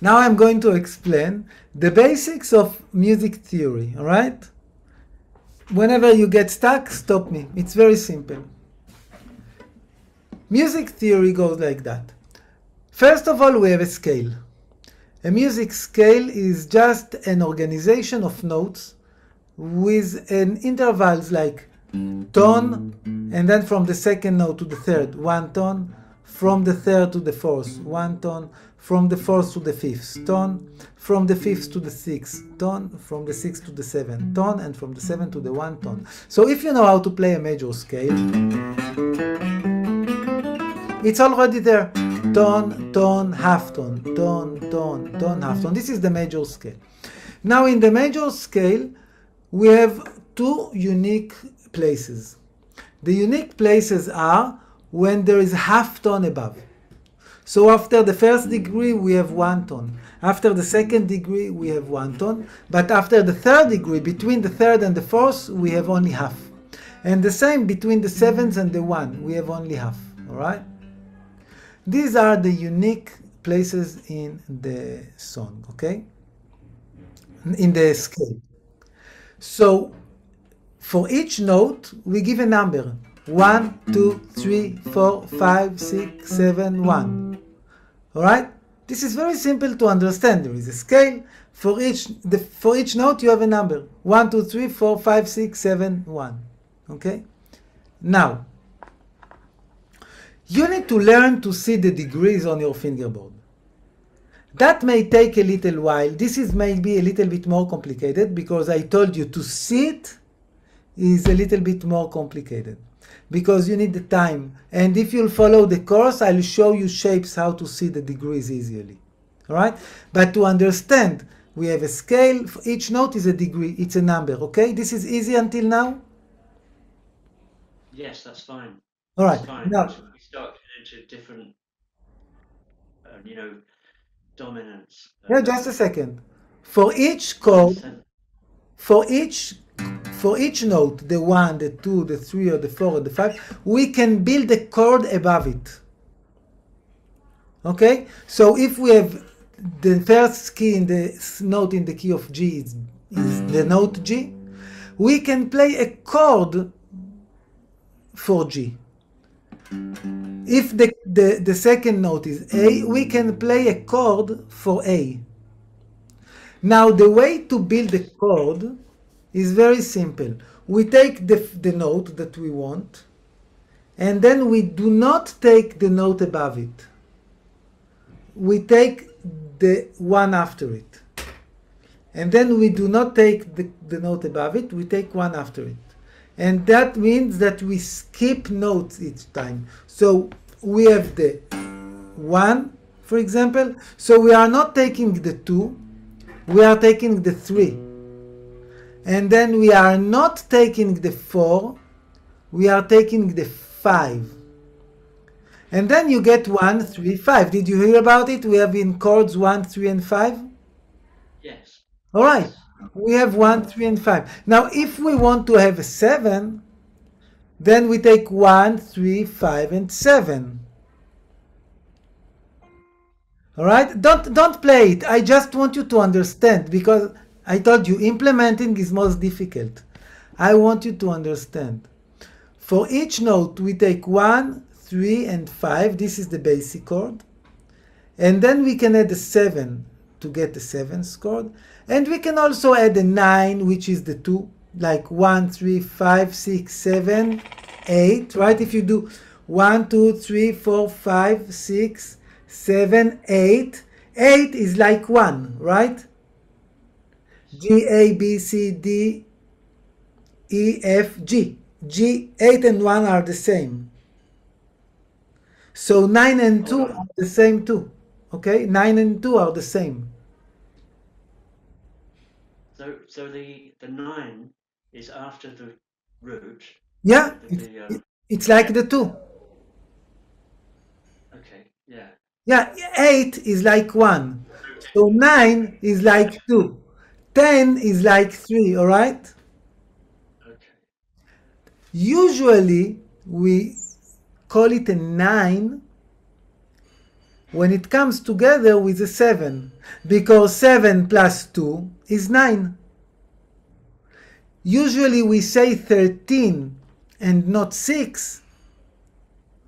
Now I'm going to explain the basics of music theory, all right? Whenever you get stuck, stop me. It's very simple. Music theory goes like that. First of all, we have a scale. A music scale is just an organization of notes with an intervals like tone, and then from the second note to the third, one tone, from the third to the fourth, one tone, from the fourth to the fifth tone, from the fifth to the sixth tone, from the sixth to the seventh tone, and from the seventh to the one tone. So if you know how to play a major scale, it's already there. Tone, tone, half tone, tone, tone, tone, half tone. This is the major scale. Now in the major scale, we have two unique places. The unique places are when there is half tone above. So after the first degree, we have one tone. After the second degree, we have one tone. But after the third degree, between the third and the fourth, we have only half. And the same between the seventh and the one, we have only half. All right? These are the unique places in the song, okay? In the scale. So for each note, we give a number. 1, 2, 3, 4, 5, 6, 7, 1. All right? This is very simple to understand. There is a scale. For each note, you have a number. 1, 2, 3, 4, 5, 6, 7, 1. Okay? Now, you need to learn to see the degrees on your fingerboard. That may take a little while. This is maybe a little bit more complicated because I told you to see it is a little bit more complicated because you need the time. And if you'll follow the course, I'll show you shapes how to see the degrees easily. All right? But to understand, we have a scale. For each note is a degree. It's a number. Okay? This is easy until now? Yes, that's fine. All right. That's fine. Now, We start into different, dominance. yeah, just a second. For each chord, for each note, the 1, the 2, the 3, or the 4, or the 5, we can build a chord above it. Okay? So if we have the first key in the note in the key of G is the note G, we can play a chord for G. If the second note is A, we can play a chord for A. Now the way to build a chord is very simple. We take the note that we want, and then we do not take the note above it. We take the one after it. And then we do not take the note above it, we take one after it. And that means that we skip notes each time. So we have the 1, for example. So we are not taking the 2, we are taking the 3. And then we are not taking the 4, we are taking the 5. And then you get 1, 3, 5. Did you hear about it? We have in chords 1, 3, and 5? Yes. All right. We have 1, 3, and 5. Now, if we want to have a 7, then we take 1, 3, 5, and 7. All right? Don't play it. I just want you to understand because I told you implementing is most difficult. I want you to understand. For each note, we take 1, 3, and 5. This is the basic chord. And then we can add a 7 to get the 7th chord. And we can also add a 9, which is the 2, like 1, 3, 5, 6, 7, 8, right? If you do 1, 2, 3, 4, 5, 6, 7, 8, 8 is like 1, right? G, A, B, C, D, E, F, G. G, 8 and 1 are the same. So 9 and 2 are the same too. Okay? 9 and 2 are the same. So the 9 is after the root. Yeah, it's like the 2. Okay, yeah. Yeah, 8 is like 1. So 9 is like 2. 10 is like 3, all right? Okay. Usually we call it a 9 when it comes together with a 7, because 7 plus 2 is 9. Usually we say 13 and not 6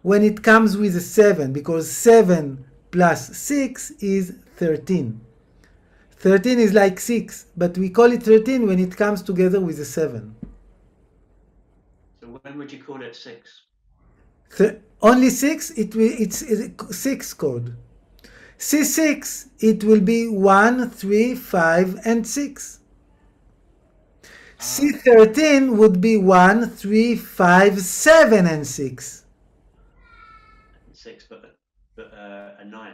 when it comes with a 7, because 7 plus 6 is 13. 13 is like 6, but we call it 13 when it comes together with a 7. So when would you call it 6? Only 6, it's a 6 chord. C6, it will be 1, 3, 5, and 6. C13 would be 1, 3, 5, 7, and 6. 6, but a 9.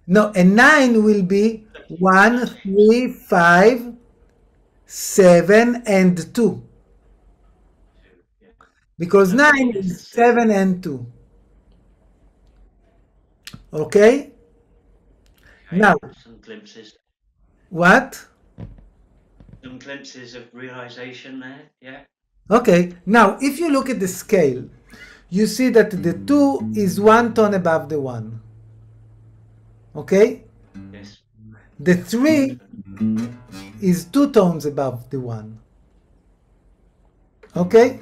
No, a 9 will be 1, 3, 5, 7, and 2. Yeah. Because 9 is 7 and 2. Okay? Now, some glimpses. What? Some glimpses of realization there, yeah? Okay, now if you look at the scale, you see that the 2 is 1 tone above the 1. Okay? Yes. The 3 is 2 tones above the 1. Okay?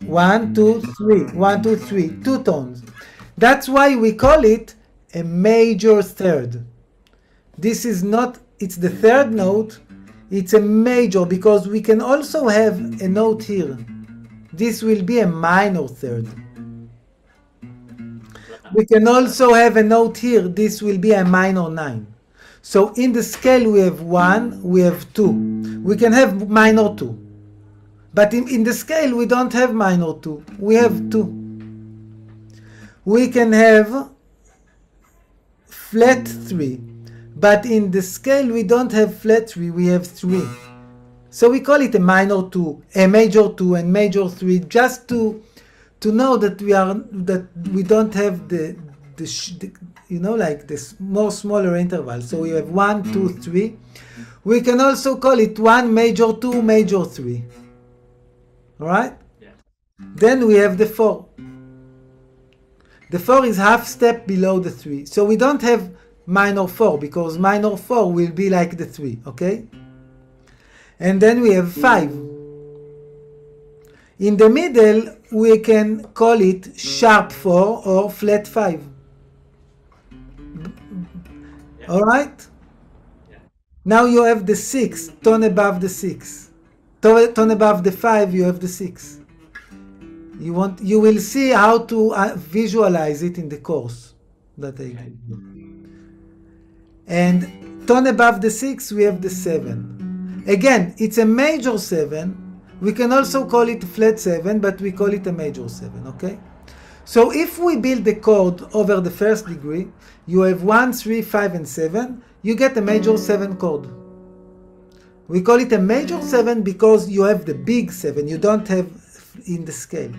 1, 2, 3. 1, 2, 3. 2 tones. That's why we call it a major third. This is not, it's the third note. It's a major because we can also have a note here. This will be a minor third. We can also have a note here. This will be a minor 9. So in the scale we have 1, we have 2. We can have minor 2. But in the scale we don't have minor 2. We have 2. We can have flat 3. But in the scale we don't have flat 3, we have 3. So we call it a minor 2, a major 2, and major 3, just to know that we don't have the you know, like this more smaller interval. So we have 1, 2, 3. We can also call it 1 major 2, major 3. All right? Yeah. Then we have the 4. The 4 is half step below the 3. So we don't have minor 4 because minor 4 will be like the 3, okay? And then we have 5. In the middle, we can call it sharp 4 or flat 5. Yeah. All right? Yeah. Now you have the 6, tone above the 6. Tone above the 5, you have the 6. You will see how to visualize it in the course that I give you. And tone above the 6, we have the 7. Again, it's a major 7. We can also call it flat 7, but we call it a major 7, okay? So if we build the chord over the first degree, you have 1, 3, 5, and 7, you get a major 7 chord. We call it a major 7 because you have the big 7, you don't have in the scale.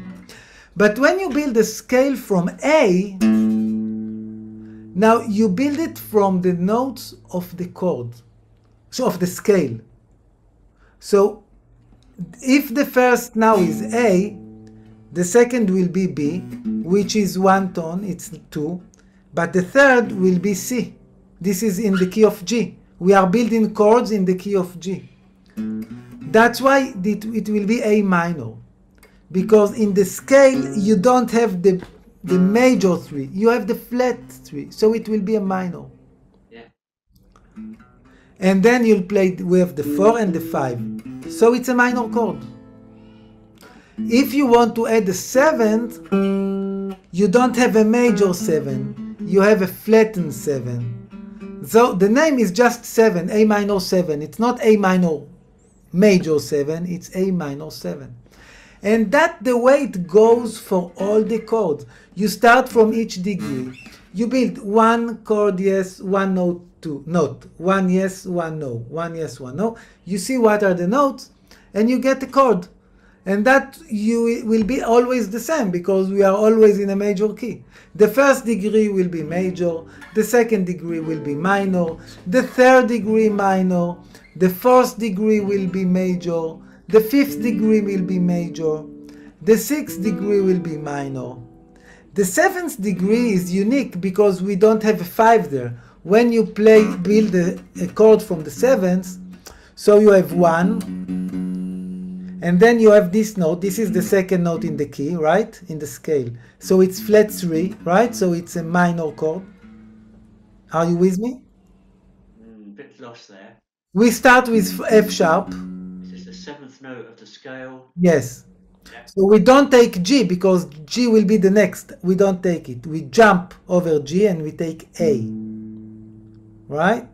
But when you build a scale from A, now you build it from the notes of the chord, so of the scale. So if the first now is A, the second will be B, which is 1 tone, it's 2, but the third will be C. This is in the key of G. We are building chords in the key of G. That's why it will be A minor, because in the scale you don't have the major 3, you have the flat 3, so it will be a minor. Yeah. And then you'll play, we have the 4 and the 5, so it's a minor chord. If you want to add a 7th, you don't have a major 7, you have a flattened 7. So the name is just 7, A minor 7. It's not A minor major 7, it's A minor 7. And that's the way it goes for all the chords. You start from each degree. You build 1 chord yes, 1 note, 2 note, 1 yes, 1 no, 1 yes, 1 no. You see what are the notes and you get the chord. And that will be always the same because we are always in a major key. The first degree will be major, the second degree will be minor, the third degree minor, the fourth degree will be major, the fifth degree will be major, the sixth degree will be minor, The 7th degree is unique because we don't have a 5 there. When you build a chord from the 7th, so you have 1, and then you have this note. This is the 2nd note in the key, right? In the scale. So it's flat 3, right? So it's a minor chord. Are you with me? Bit lost there. We start with F sharp. This is the 7th note of the scale. Yes. Yeah. So we don't take G because G will be the next. We don't take it. We jump over G and we take A. Right?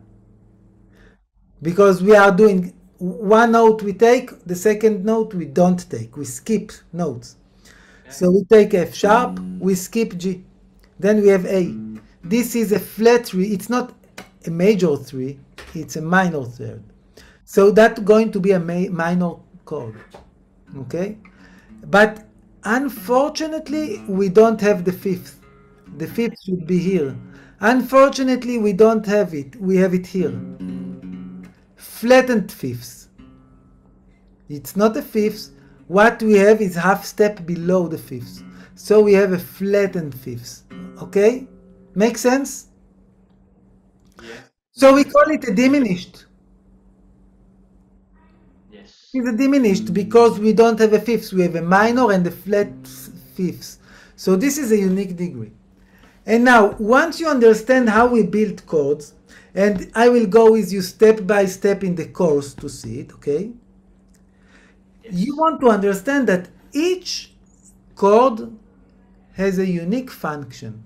Because we are doing one note we take, the 2nd note we don't take. We skip notes. Okay. So we take F sharp, we skip G. Then we have A. This is a flat 3. It's not a major 3. It's a minor 3rd. So that's going to be a minor chord. Okay? But unfortunately, we don't have the 5th. The 5th should be here. Unfortunately, we don't have it. We have it here. Flattened 5th. It's not a 5th. What we have is half step below the 5th. So we have a flattened 5th. Okay? Make sense? Yeah. So we call it a diminished. Yes. It's a diminished because we don't have a 5th. We have a minor and a flat 5th. So this is a unique degree. And now, once you understand how we build chords, and I will go with you step by step in the course to see it, okay? Yes. You want to understand that each chord has a unique function.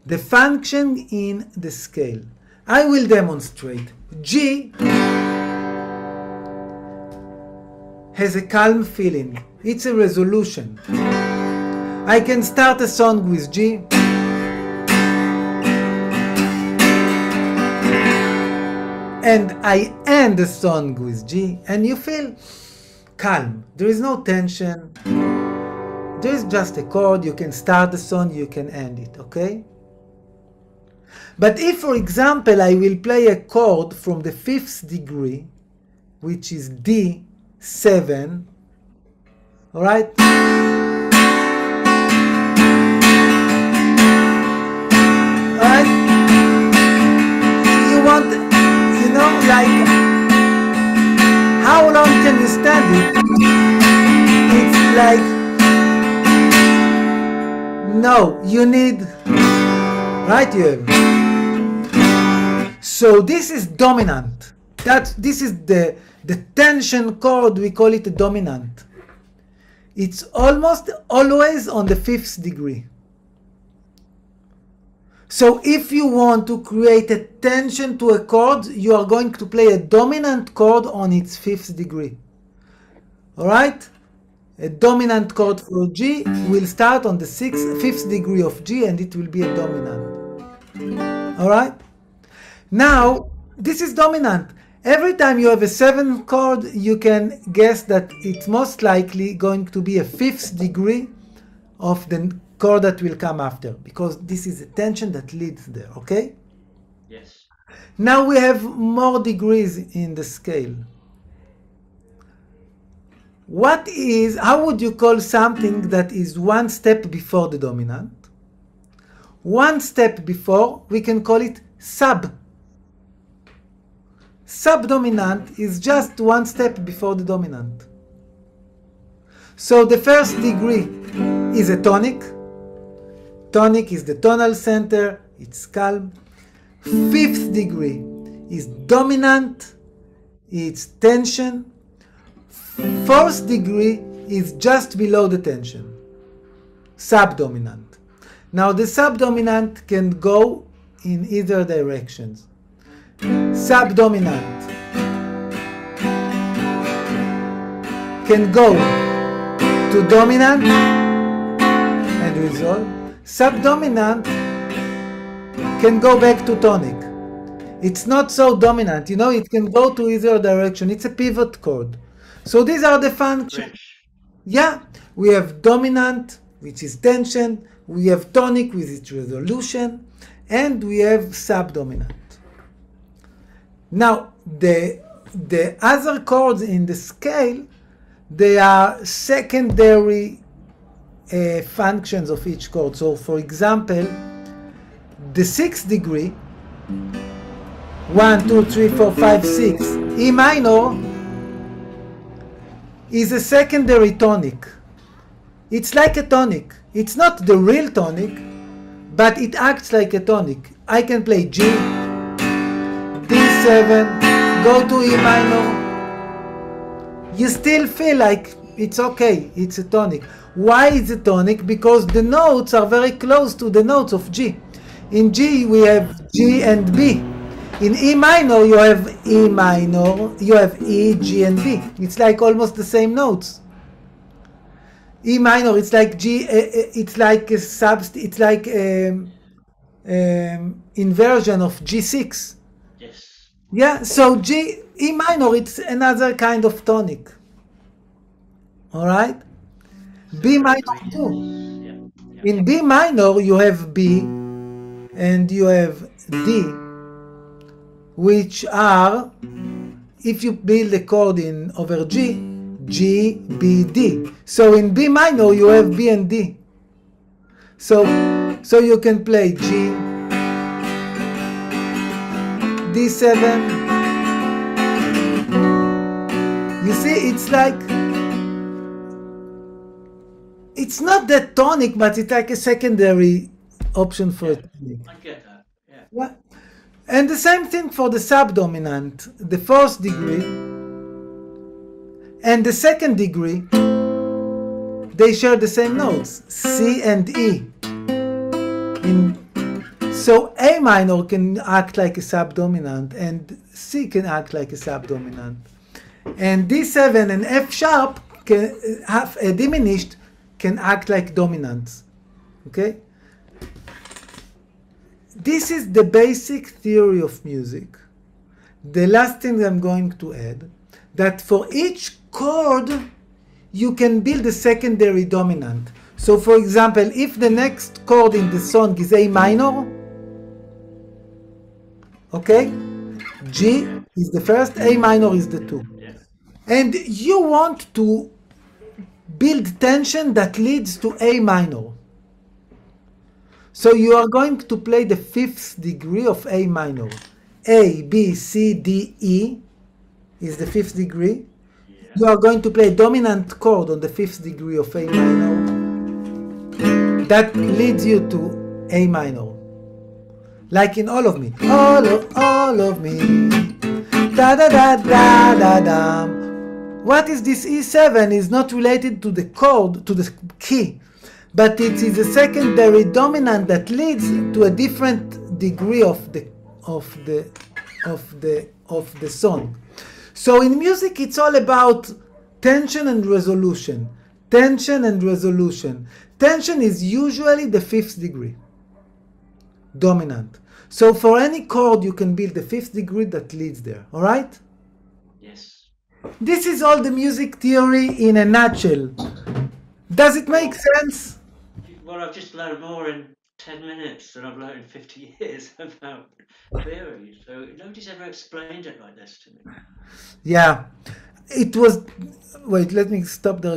The function in the scale. I will demonstrate. G has a calm feeling. It's a resolution. I can start a song with G. And I end the song with G, and you feel calm. There is no tension. There is just a chord. You can start the song, you can end it, okay? But if, for example, I will play a chord from the 5th degree, which is D7, all right? All right? You want, you know, like, how long can you stand it? It's like, no, you need, right, you have. So this is dominant. This is the tension chord, we call it a dominant. It's almost always on the 5th degree. So if you want to create a tension to a chord, you are going to play a dominant chord on its 5th degree. Alright? A dominant chord for G will start on the 5th degree of G, and it will be a dominant. Alright? Now, this is dominant. Every time you have a 7th chord, you can guess that it's most likely going to be a 5th degree of the chord that will come after, because this is a tension that leads there, okay? Yes. Now we have more degrees in the scale. How would you call something that is one step before the dominant? One step before, we can call it sub. Subdominant is just one step before the dominant. So the 1st degree is a tonic. Tonic is the tonal center, it's calm. 5th degree is dominant, it's tension. 4th degree is just below the tension, subdominant. Now the subdominant can go in either directions. Subdominant can go to dominant and resolve. Subdominant can go back to tonic. It's not so dominant, you know, it can go to either direction. It's a pivot chord. So these are the functions. Yeah, we have dominant, which is tension, we have tonic with its resolution, and we have subdominant. Now, the other chords in the scale, they are secondary functions of each chord. So for example, the 6th degree, 1, 2, 3, 4, 5, 6, E minor is a secondary tonic. It's like a tonic. It's not the real tonic, but it acts like a tonic. I can play G, D7, go to E minor. You still feel like it's okay, it's a tonic. Why is it tonic? Because the notes are very close to the notes of G. In G we have G and B. In E minor you have E minor, you have E, G and B. It's like almost the same notes. E minor, it's like G, it's like a it's like inversion of G6. Yes. Yeah, so E minor, it's another kind of tonic. All right? B minor too. Yeah. In B minor, you have B and you have D, which are, if you build a chord in over G, G, B, D. So in B minor, you have B and D. So you can play G, D7. You see, it's like, it's not that tonic, but it's like a secondary option for a tonic. I get that. Yeah. Yeah. And the same thing for the subdominant, the 4th degree and the 2nd degree, they share the same notes, C and E. So A minor can act like a subdominant and C can act like a subdominant. And D7 and F sharp can have a diminished, can act like dominants. Okay? This is the basic theory of music. The last thing I'm going to add, that for each chord you can build a secondary dominant. So for example, if the next chord in the song is A minor, okay, G is the first, A minor is the 2. Yeah. And you want to build tension that leads to A minor. So you are going to play the 5th degree of A minor. A, B, C, D, E is the 5th degree. Yeah. You are going to play a dominant chord on the 5th degree of A minor. That leads you to A minor. Like in All of Me. All of me. Da da da da da da. What is this E7 is not related to the chord, to the key, but it is a secondary dominant that leads to a different degree of the song. So in music it's all about tension and resolution. Tension and resolution. Tension is usually the 5th degree dominant. So for any chord you can build the 5th degree that leads there. All right? Yes. This is all the music theory in a nutshell. Does it make sense? Well, I've just learned more in 10 minutes than I've learned in 50 years about theory. So nobody's ever explained it like this to me. Yeah. It was... Wait, let me stop the